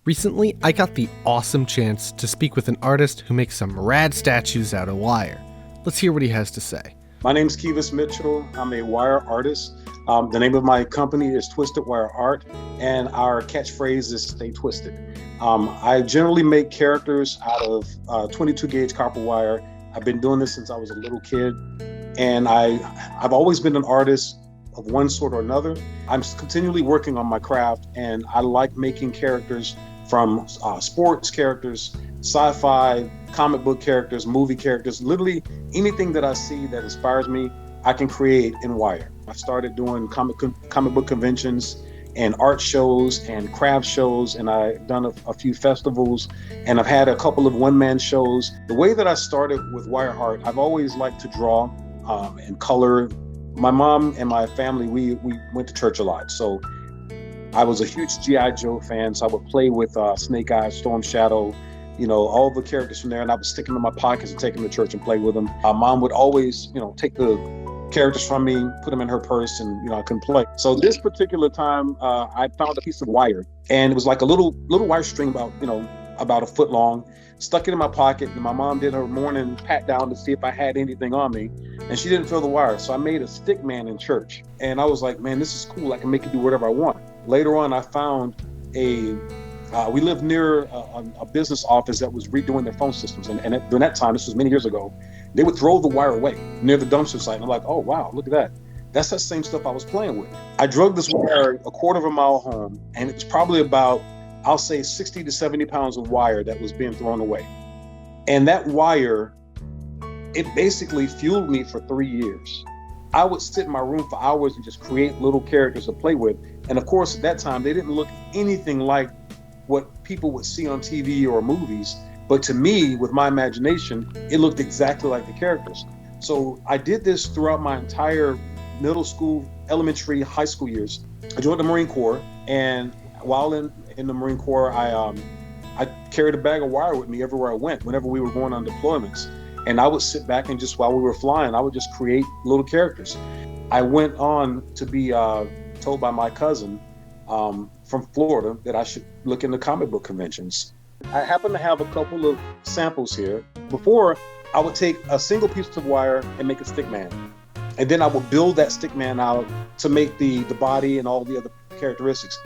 Recently, I got the awesome chance to speak with an artist who makes some rad statues out of wire. Let's hear what he has to say. My name is Kevis Mitchell. I'm a wire artist. The name of my company is Twisted Wire Art, and our catchphrase is Stay Twisted. I generally make characters out of 22 gauge copper wire. I've been doing this since I was a little kid, and I've always been an artist of one sort or another. I'm continually working on my craft, and I like making characters from sports characters, sci-fi, comic book characters, movie characters, literally anything that I see that inspires me, I can create in wire. I started doing comic book conventions and art shows and craft shows, and I've done a few festivals, and I've had a couple of one-man shows. The way that I started with wire art, I've always liked to draw and color. My mom and my family, we went to church a lot, so I was a huge G.I. Joe fan, so I would play with Snake Eyes, Storm Shadow, all the characters from there, and I would stick them in my pockets and take them to church and play with them. My mom would always, take the characters from me, put them in her purse, and I couldn't play. So this particular time, I found a piece of wire, and it was like a little wire string about a foot long. Stuck it in my pocket, and my mom did her morning pat down to see if I had anything on me, and she didn't feel the wire. So I made a stick man in church, and I was like, man, this is cool. I can make it do whatever I want. Later on, I found we lived near a business office that was redoing their phone systems, and during that time, this was many years ago, they would throw the wire away near the dumpster site. And I'm like, oh, wow, look at that. That's that same stuff I was playing with. I drug this wire a quarter of a mile home, and it was probably about, I'll say 60 to 70 pounds of wire that was being thrown away. And that wire, it basically fueled me for 3 years. I would sit in my room for hours and just create little characters to play with. And of course, at that time, they didn't look anything like what people would see on TV or movies. But to me, with my imagination, it looked exactly like the characters. So I did this throughout my entire middle school, elementary, high school years. I joined the Marine Corps, and while in the Marine Corps, I carried a bag of wire with me everywhere I went, whenever we were going on deployments. And I would sit back and just while we were flying, I would just create little characters. I went on to be told by my cousin from Florida that I should look into comic book conventions. I happen to have a couple of samples here. Before, I would take a single piece of wire and make a stick man. And then I would build that stick man out to make the body and all the other characteristics.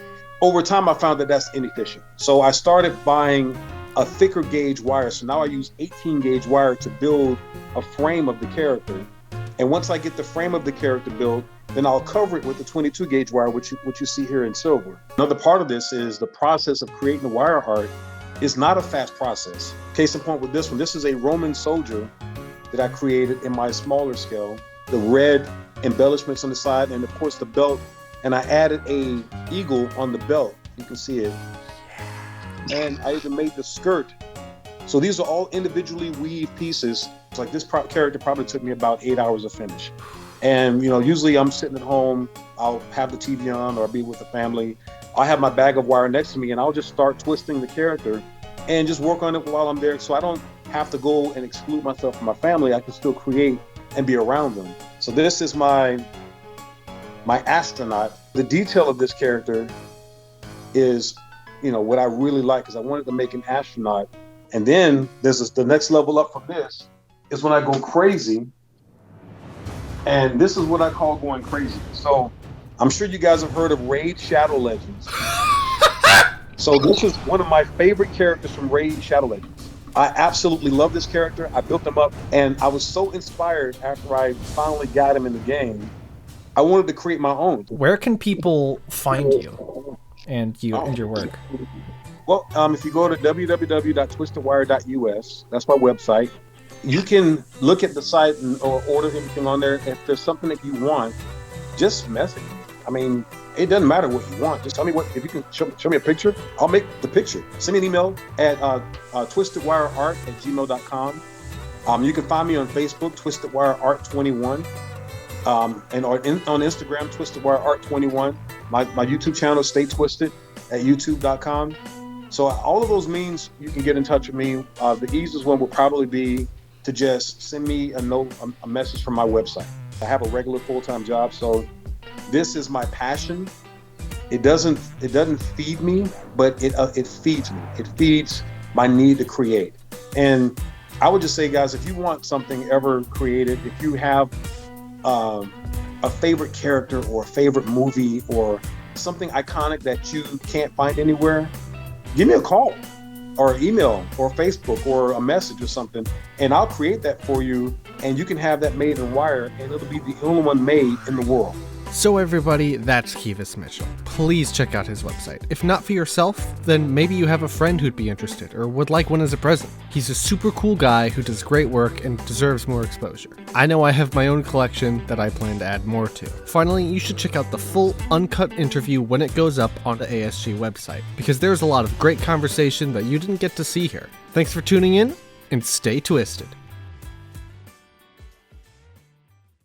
Over time, I found that that's inefficient. So I started buying a thicker gauge wire. So now I use 18 gauge wire to build a frame of the character. And once I get the frame of the character built, then I'll cover it with the 22 gauge wire, which you see here in silver. Another part of this is the process of creating the wire art is not a fast process. Case in point with this one, this is a Roman soldier that I created in my smaller scale. The red embellishments on the side, and of course the belt. And I added a eagle on the belt. You can see it. And I even made the skirt. So these are all individually weaved pieces. It's like this character probably took me about 8 hours to finish. And usually I'm sitting at home, I'll have the TV on or I'll be with the family. I'll have my bag of wire next to me and I'll just start twisting the character and just work on it while I'm there. So I don't have to go and exclude myself from my family. I can still create and be around them. So this is my astronaut. The detail of this character is, what I really like, because I wanted to make an astronaut. And then the next level up from this is when I go crazy. And this is what I call going crazy. So I'm sure you guys have heard of Raid Shadow Legends. So this is one of my favorite characters from Raid Shadow Legends. I absolutely love this character. I built him up, and I was so inspired after I finally got him in the game. I wanted to create my own. Where can people find you and your work? Well, if you go to www.twistedwire.us, that's my website. You can look at the site or order anything on there. If there's something that you want, just message me. I mean, it doesn't matter what you want. Just tell me if you can show me a picture, I'll make the picture. Send me an email at twistedwireart@gmail.com. You can find me on Facebook, twistedwireart21. And on Instagram, twistedwireart21. My YouTube channel, Stay Twisted, at youtube.com. So all of those means you can get in touch with me. The easiest one will probably be to just send me a message from my website. I have a regular full-time job, so this is my passion. It doesn't feed me, but it feeds me. It feeds my need to create. And I would just say, guys, if you want something ever created, if you have a favorite character or a favorite movie or something iconic that you can't find anywhere, give me a call or email or Facebook or a message or something, and I'll create that for you, and you can have that made in wire, and it'll be the only one made in the world. So everybody, that's Kivas Mitchell. Please check out his website. If not for yourself, then maybe you have a friend who'd be interested or would like one as a present. He's a super cool guy who does great work and deserves more exposure. I know I have my own collection that I plan to add more to. Finally, you should check out the full uncut interview when it goes up on the ASG website, because there's a lot of great conversation that you didn't get to see here. Thanks for tuning in, and stay twisted.